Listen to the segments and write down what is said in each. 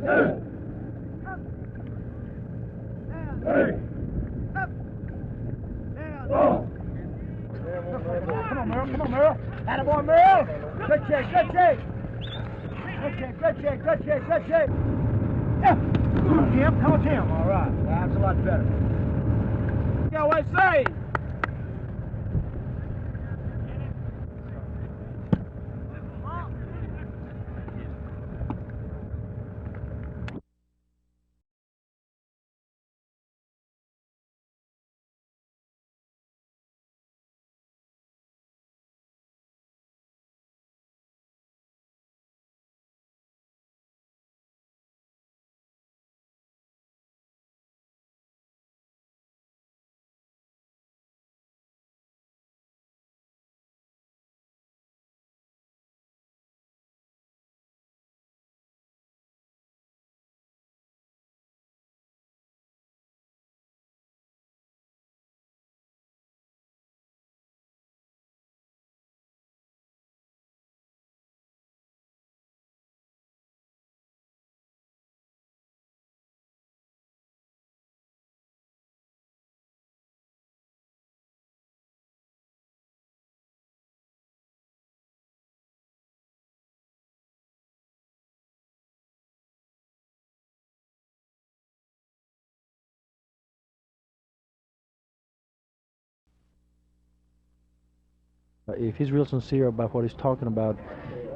Come on, Merle. Come on, Merle. Attaboy, Merle. Good shake, good shake. Good shake, good shake, good shake, good shake. Yeah. Come on, Tim. Come on, Tim. All right. That's a lot better. Yeah, what I say? If he's real sincere about what he's talking about,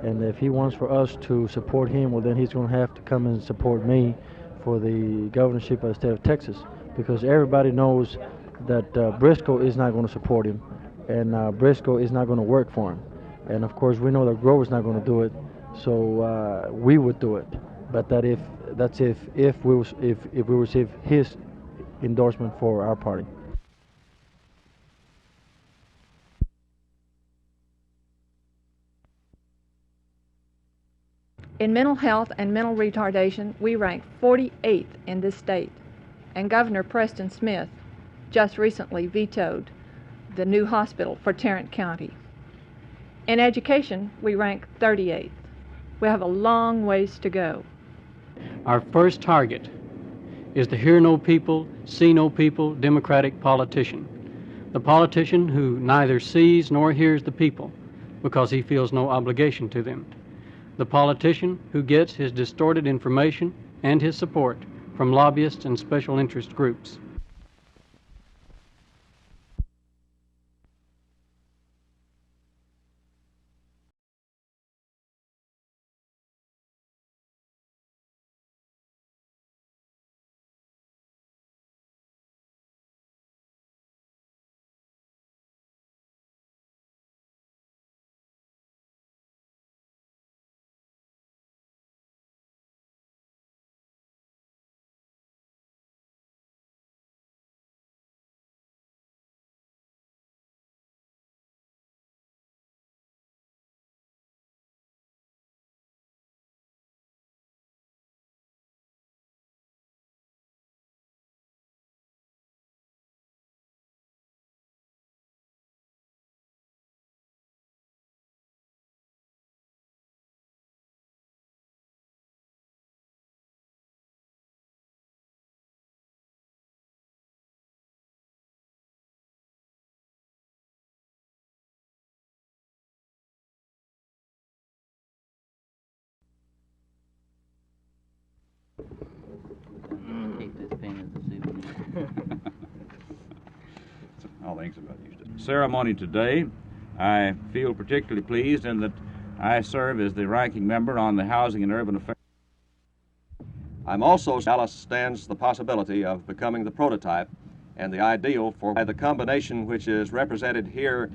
and if he wants for us to support him, well, then he's going to have to come and support me for the governorship of the state of Texas, because everybody knows that Briscoe is not going to support him, and Briscoe is not going to work for him, and of course we know that Grover's not going to do it, so we would do it. But if we receive his endorsement for our party. In mental health and mental retardation, we rank 48th in this state, and Governor Preston Smith just recently vetoed the new hospital for Tarrant County. In education, we rank 38th. We have a long ways to go. Our first target is the hear no people, see no people Democratic politician. The politician who neither sees nor hears the people because he feels no obligation to them. The politician who gets his distorted information and his support from lobbyists and special interest groups. All things about used to. Ceremony today, I feel particularly pleased in that I serve as the ranking member on the Housing and Urban Affairs. I'm also Dallas stands the possibility of becoming the prototype and the ideal for the combination which is represented here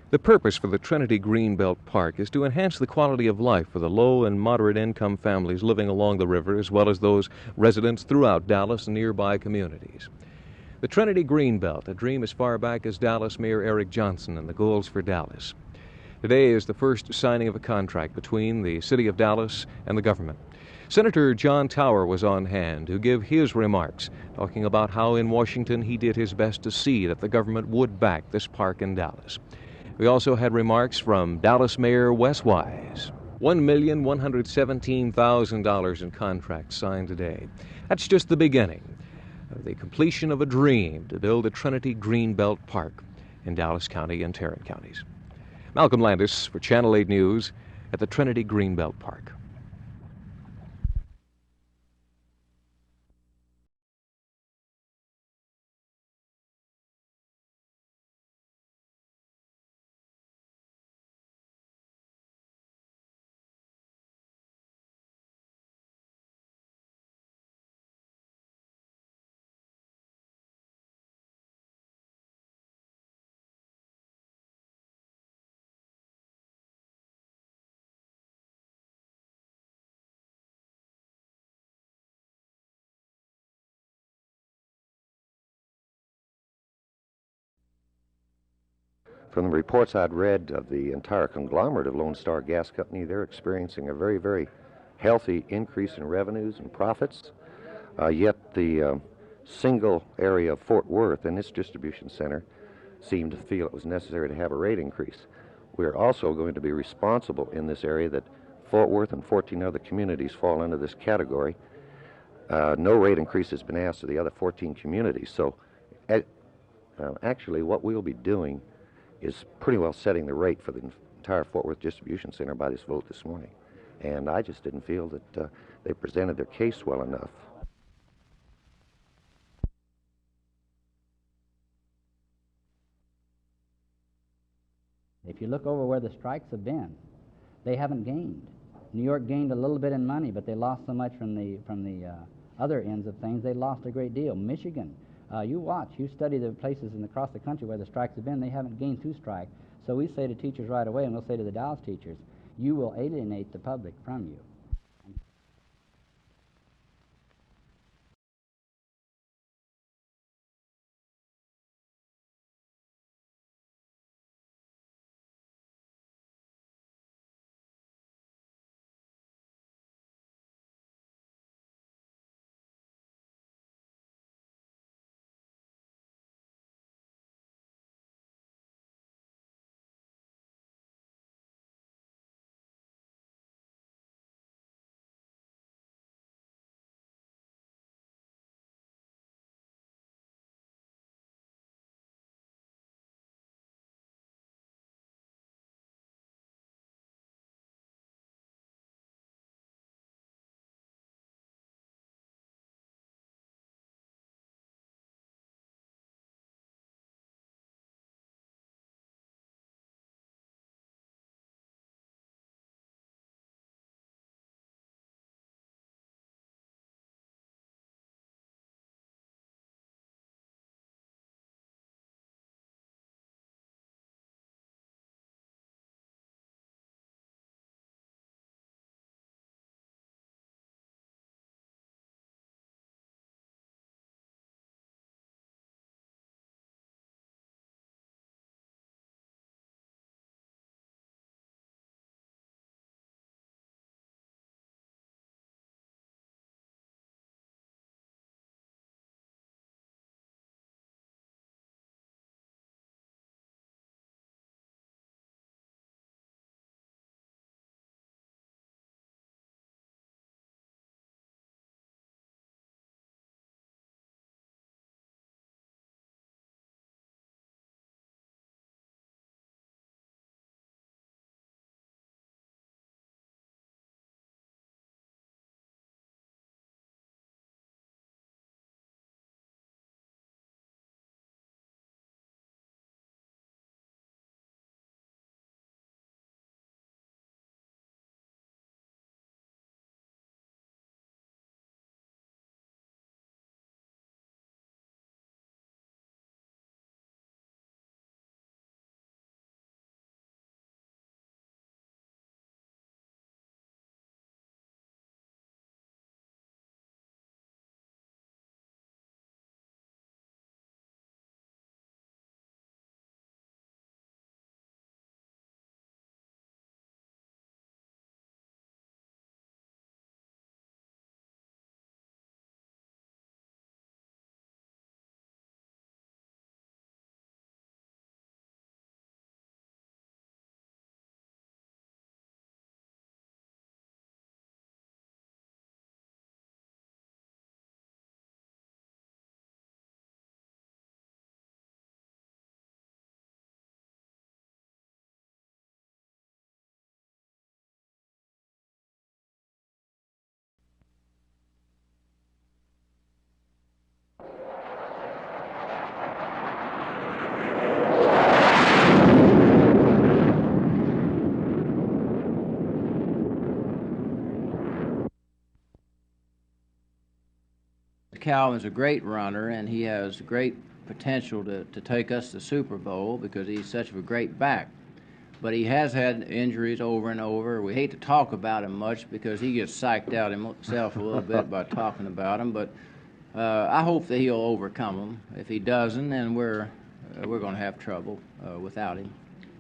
The purpose for the Trinity Greenbelt Park is to enhance the quality of life for the low and moderate income families living along the river, as well as those residents throughout Dallas and nearby communities. The Trinity Greenbelt, a dream as far back as Dallas Mayor Eric Johnson and the goals for Dallas. Today is the first signing of a contract between the City of Dallas and the government. Senator John Tower was on hand to give his remarks, talking about how in Washington he did his best to see that the government would back this park in Dallas. We also had remarks from Dallas Mayor Wes Wise. $1,117,000 in contracts signed today. That's just the beginning of the completion of a dream to build a Trinity Greenbelt Park in Dallas County and Tarrant counties. Malcolm Landis for Channel 8 News at the Trinity Greenbelt Park. From the reports I'd read of the entire conglomerate of Lone Star Gas Company, they're experiencing a very, very healthy increase in revenues and profits. Yet the single area of Fort Worth and its distribution center seemed to feel it was necessary to have a rate increase. We're also going to be responsible in this area that Fort Worth and 14 other communities fall into this category. No rate increase has been asked of the other 14 communities. So actually what we'll be doing is pretty well setting the rate for the entire Fort Worth Distribution Center by this vote this morning. And I just didn't feel that they presented their case well enough. If you look over where the strikes have been, they haven't gained. New York gained a little bit in money, but they lost so much from the other ends of things. They lost a great deal. Michigan, you watch, you study the places across the country where the strikes have been, they haven't gained through strike. So we say to teachers right away, and we'll say to the Dallas teachers, you will alienate the public from you. Calvin's a great runner, and he has great potential to take us to Super Bowl because he's such a great back. But he has had injuries over and over. We hate to talk about him much because he gets psyched out himself a little bit by talking about him. But I hope that he'll overcome them. If he doesn't, then we're going to have trouble without him.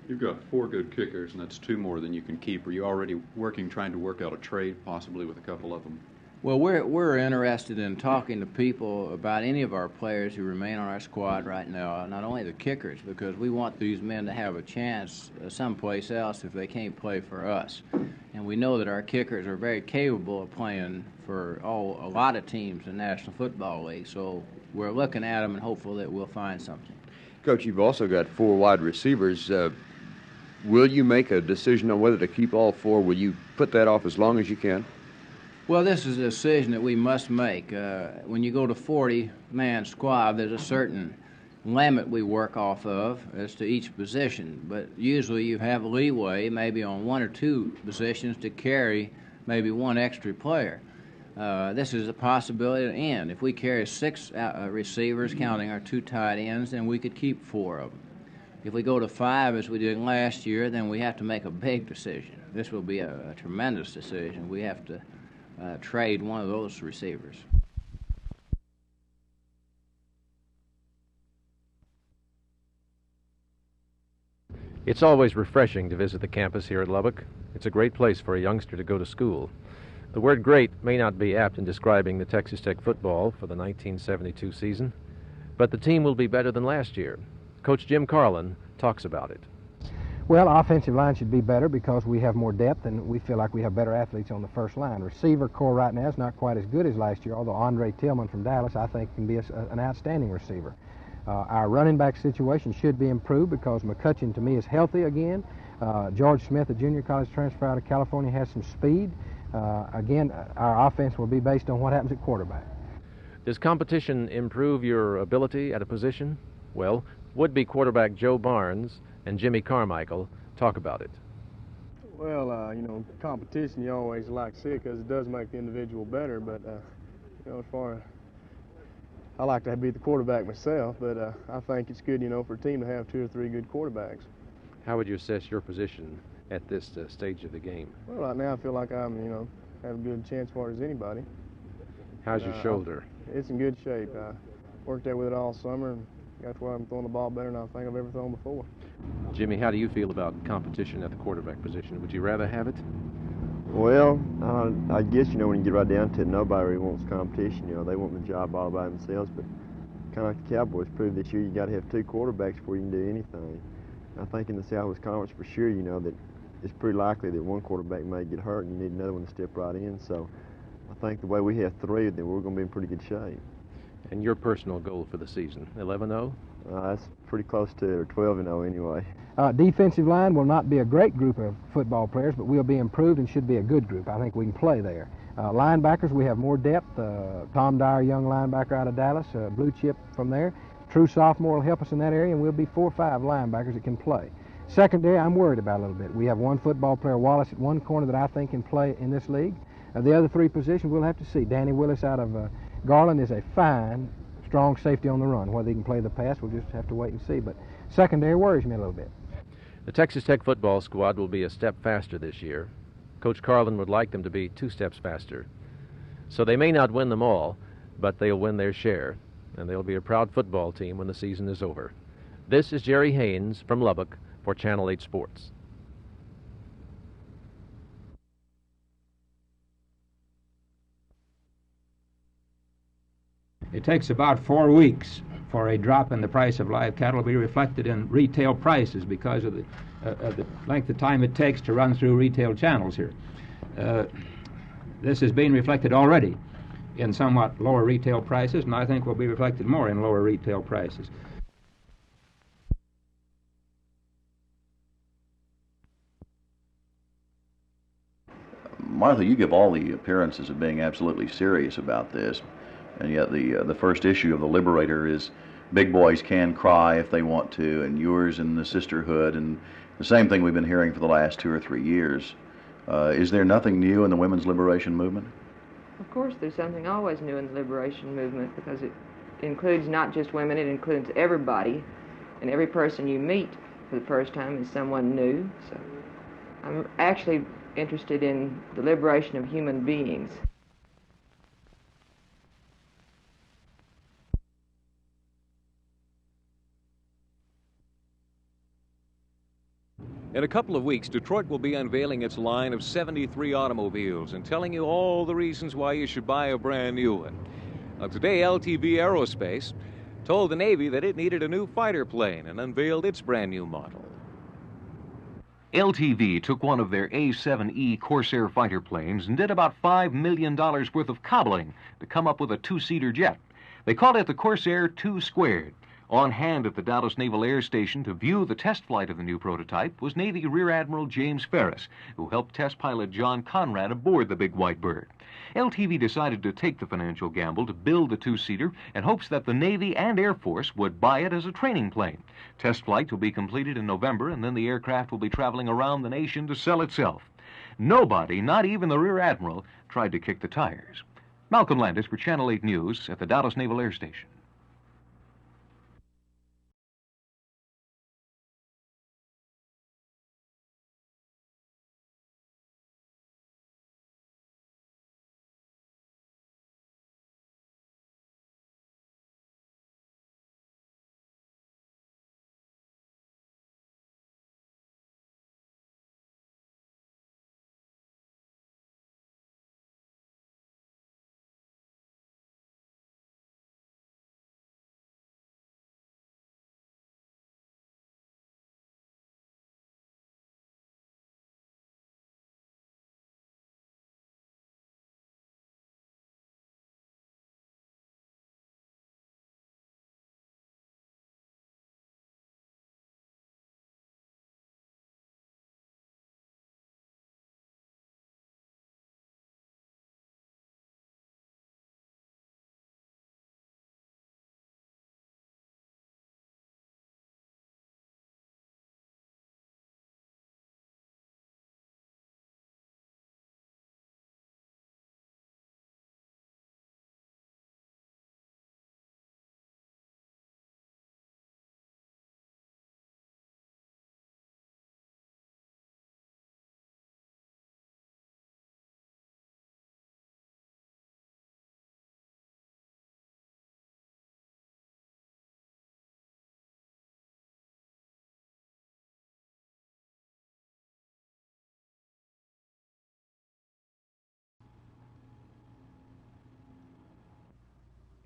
You've got 4 good kickers, and that's 2 more than you can keep. Are you already trying to work out a trade, possibly with a couple of them? Well, we're interested in talking to people about any of our players who remain on our squad right now, not only the kickers, because we want these men to have a chance someplace else if they can't play for us. And we know that our kickers are very capable of playing for a lot of teams in the National Football League, so we're looking at them and hopeful that we'll find something. Coach, you've also got 4 wide receivers. Will you make a decision on whether to keep all 4? Will you put that off as long as you can? Well, this is a decision that we must make. When you go to 40-man squad, there's a certain limit we work off of as to each position. But usually you have leeway maybe on 1 or 2 positions to carry maybe 1 extra player. This is a possibility to end. If we carry 6 receivers, counting our 2 tight ends, then we could keep 4 of them. If we go to 5, as we did last year, then we have to make a big decision. This will be a tremendous decision. We have to trade one of those receivers. It's always refreshing to visit the campus here at Lubbock. It's a great place for a youngster to go to school. The word great may not be apt in describing the Texas Tech football for the 1972 season, but the team will be better than last year. Coach Jim Carlin talks about it. Well, offensive line should be better because we have more depth and we feel like we have better athletes on the first line. Receiver core right now is not quite as good as last year, although Andre Tillman from Dallas I think can be an outstanding receiver. Our running back situation should be improved because McCutcheon to me is healthy again. George Smith, a junior college transfer out of California, has some speed. Again, our offense will be based on what happens at quarterback. Does competition improve your ability at a position? Well, would-be quarterback Joe Barnes and Jimmy Carmichael talk about it. Well, competition you always like to see because it does make the individual better, but, as far as I like to be the quarterback myself, but I think it's good, for a team to have 2 or 3 good quarterbacks. How would you assess your position at this stage of the game? Well, right now I feel like I'm, have a good chance as far as anybody. How's your shoulder? It's in good shape. I worked there with it all summer and got to where I'm throwing the ball better than I think I've ever thrown before. Jimmy, how do you feel about competition at the quarterback position? Would you rather have it? Well, I guess, when you get right down to it, nobody really wants competition. They want the job all by themselves, but kind of like the Cowboys proved this year, you got to have 2 quarterbacks before you can do anything. I think in the Southwest Conference for sure, that it's pretty likely that one quarterback may get hurt and you need another one to step right in. So I think the way we have 3, then we're going to be in pretty good shape. And your personal goal for the season, 11-0? That's pretty close to 12-0 anyway. Defensive line will not be a great group of football players, but we'll be improved and should be a good group. I think we can play there. Linebackers, we have more depth. Tom Dyer, young linebacker out of Dallas, blue chip from there. True sophomore will help us in that area, and we'll be 4 or 5 linebackers that can play. Secondary, I'm worried about a little bit. We have 1 football player, Wallace, at 1 corner that I think can play in this league. The other 3 positions we'll have to see. Danny Willis out of Garland is a fine, strong safety on the run. Whether he can play the pass, we'll just have to wait and see. But secondary worries me a little bit. The Texas Tech football squad will be a step faster this year. Coach Carlin would like them to be 2 steps faster. So they may not win them all, but they'll win their share, and they'll be a proud football team when the season is over. This is Jerry Haynes from Lubbock for Channel 8 Sports. It takes about 4 weeks for a drop in the price of live cattle to be reflected in retail prices because of the length of time it takes to run through retail channels here. This is being reflected already in somewhat lower retail prices, and I think will be reflected more in lower retail prices. Martha, you give all the appearances of being absolutely serious about this, and yet the first issue of the Liberator is big boys can cry if they want to, and yours and the sisterhood, and the same thing we've been hearing for the last 2 or 3 years. Is there nothing new in the women's liberation movement? Of course, there's something always new in the liberation movement because it includes not just women, it includes everybody, and every person you meet for the first time is someone new. So I'm actually interested in the liberation of human beings. In a couple of weeks, Detroit will be unveiling its line of 73 automobiles and telling you all the reasons why you should buy a brand new one. Today, LTV Aerospace told the Navy that it needed a new fighter plane and unveiled its brand new model. LTV took one of their A-7E Corsair fighter planes and did about $5 million worth of cobbling to come up with a two-seater jet. They called it the Corsair 2 Squared. On hand at the Dallas Naval Air Station to view the test flight of the new prototype was Navy Rear Admiral James Ferris, who helped test pilot John Conrad aboard the Big White Bird. LTV decided to take the financial gamble to build the two-seater in hopes that the Navy and Air Force would buy it as a training plane. Test flight will be completed in November, and then the aircraft will be traveling around the nation to sell itself. Nobody, not even the Rear Admiral, tried to kick the tires. Malcolm Landis for Channel 8 News at the Dallas Naval Air Station.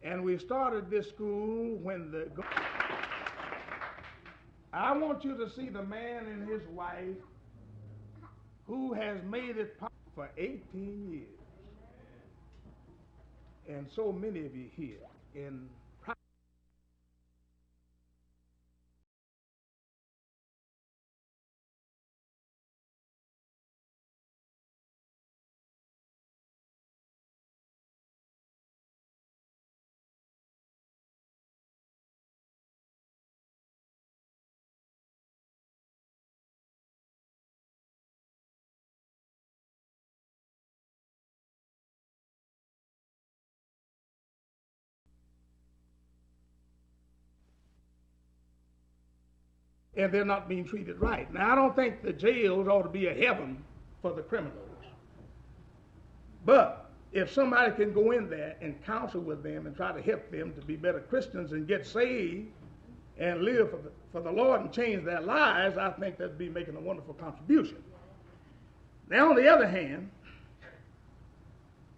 And we started this school when I want you to see the man and his wife who has made it possible for 18 years. And so many of you here in and they're not being treated right. Now, I don't think the jails ought to be a heaven for the criminals. But if somebody can go in there and counsel with them and try to help them to be better Christians and get saved and live for the Lord and change their lives, I think that'd be making a wonderful contribution. Now, on the other hand,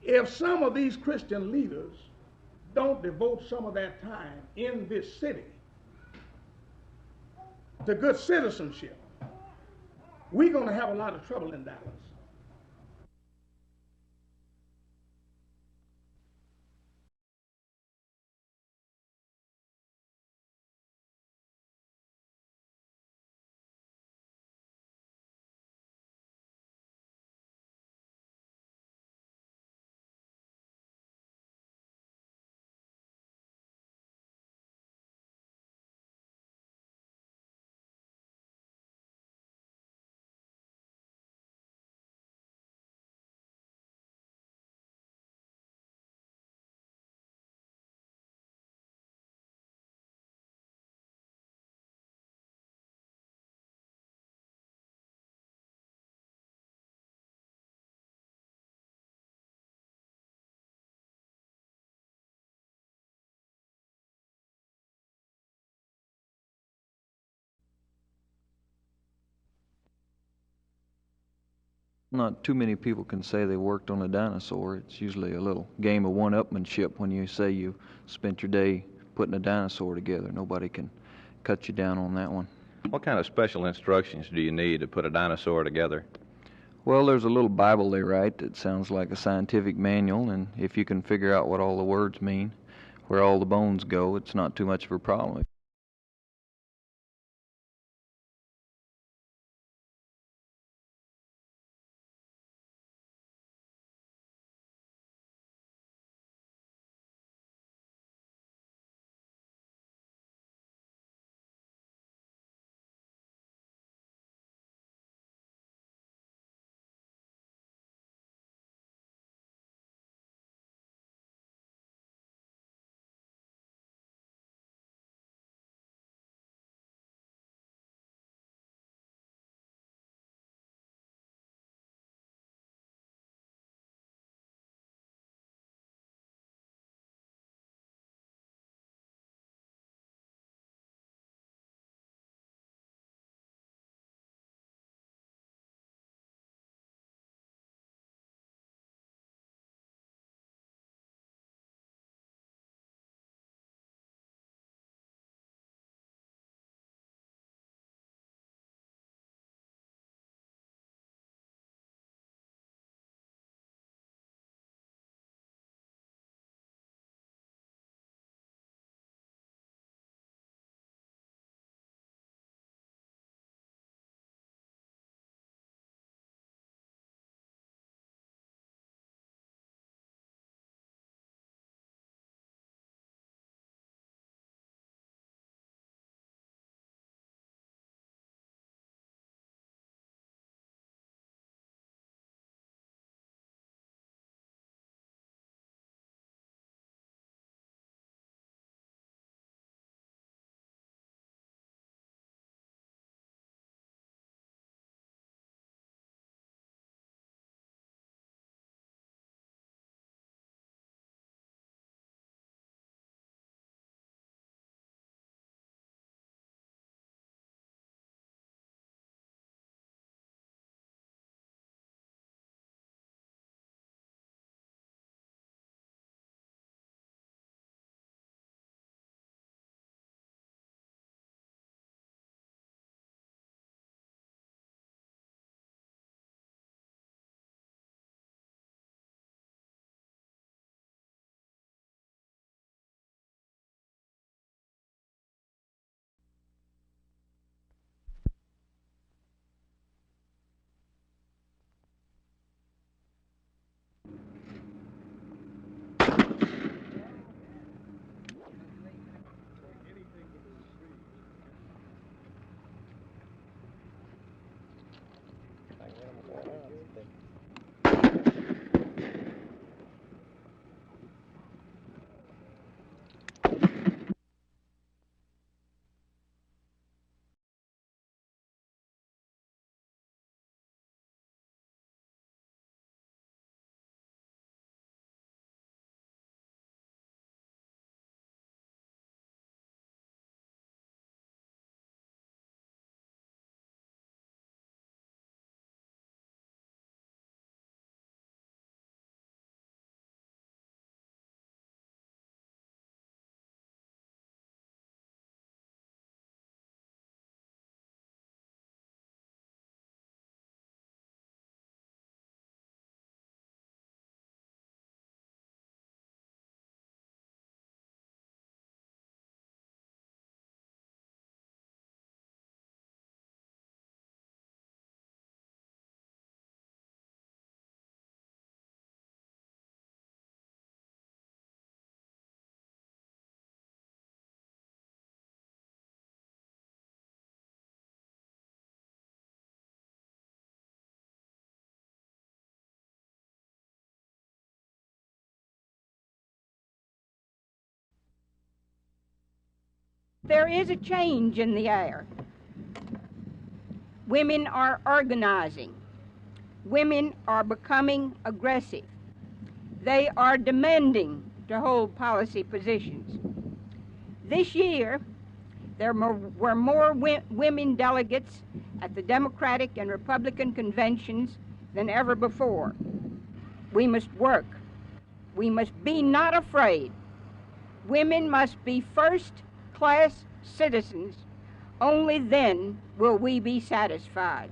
if some of these Christian leaders don't devote some of their time in this city to good citizenship, we're going to have a lot of trouble in Dallas. Not too many people can say they worked on a dinosaur. It's usually a little game of one-upmanship when you say you spent your day putting a dinosaur together. Nobody can cut you down on that one. What kind of special instructions do you need to put a dinosaur together? Well, there's a little Bible they write that sounds like a scientific manual, and if you can figure out what all the words mean, where all the bones go, it's not too much of a problem. There is a change in the air. Women are organizing. Women are becoming aggressive. They are demanding to hold policy positions. This year, there were more women delegates at the Democratic and Republican conventions than ever before. We must work. We must be not afraid. Women must be first-class citizens. Only then will we be satisfied.